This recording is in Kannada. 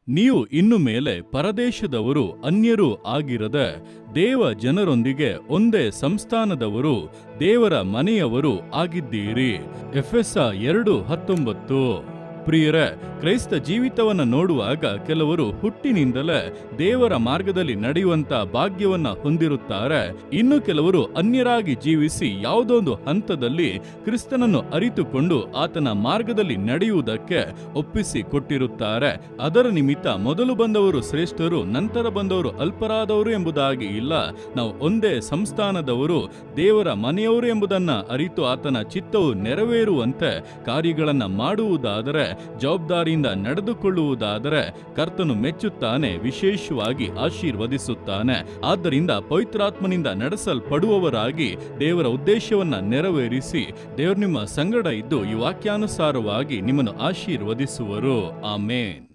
ನೀವು ಇನ್ನು ಮೇಲೆ ಪರದೇಶದವರು, ಅನ್ಯರೂ ಆಗಿರದ ದೇವ ಜನರೊಂದಿಗೆ ಒಂದೇ ಸಂಸ್ಥಾನದವರು, ದೇವರ ಮನೆಯವರು ಆಗಿದ್ದೀರಿ. ಎಫೆಸ 2:19. ಪ್ರಿಯರೇ, ಕ್ರೈಸ್ತ ಜೀವಿತವನ್ನ ನೋಡುವಾಗ ಕೆಲವರು ಹುಟ್ಟಿನಿಂದಲೇ ದೇವರ ಮಾರ್ಗದಲ್ಲಿ ನಡೆಯುವಂತ ಭಾಗ್ಯವನ್ನ ಹೊಂದಿರುತ್ತಾರೆ. ಇನ್ನು ಕೆಲವರು ಅನ್ಯರಾಗಿ ಜೀವಿಸಿ ಯಾವುದೊಂದು ಹಂತದಲ್ಲಿ ಕ್ರಿಸ್ತನನ್ನು ಅರಿತುಕೊಂಡು ಆತನ ಮಾರ್ಗದಲ್ಲಿ ನಡೆಯುವುದಕ್ಕೆ ಒಪ್ಪಿಸಿ ಕೊಟ್ಟಿರುತ್ತಾರೆ. ಅದರ ನಿಮಿತ್ತ ಮೊದಲು ಬಂದವರು ಶ್ರೇಷ್ಠರು, ನಂತರ ಬಂದವರು ಅಲ್ಪರಾದವರು ಎಂಬುದಾಗಿ ಇಲ್ಲ. ನಾವು ಒಂದೇ ಸಂಸ್ಥಾನದವರು, ದೇವರ ಮನೆಯವರು ಎಂಬುದನ್ನ ಅರಿತು ಆತನ ಚಿತ್ತವು ನೆರವೇರುವಂತೆ ಕಾರ್ಯಗಳನ್ನ ಮಾಡುವುದಾದರೆ, ಜವಾಬ್ದಾರಿಯಿಂದ ನಡೆದುಕೊಳ್ಳುವುದಾದರೆ ಕರ್ತನು ಮೆಚ್ಚುತ್ತಾನೆ, ವಿಶೇಷವಾಗಿ ಆಶೀರ್ವದಿಸುತ್ತಾನೆ. ಆದ್ದರಿಂದ ಪವಿತ್ರಾತ್ಮನಿಂದ ನಡೆಸಲ್ಪಡುವವರಾಗಿ ದೇವರ ಉದ್ದೇಶವನ್ನ ನೆರವೇರಿಸಿ ದೇವರು ನಿಮ್ಮ ಸಂಗಡ ಇದ್ದು ಈ ವಾಕ್ಯಾನುಸಾರವಾಗಿ ನಿಮ್ಮನ್ನು ಆಶೀರ್ವದಿಸುವರು. ಆಮೇನ್.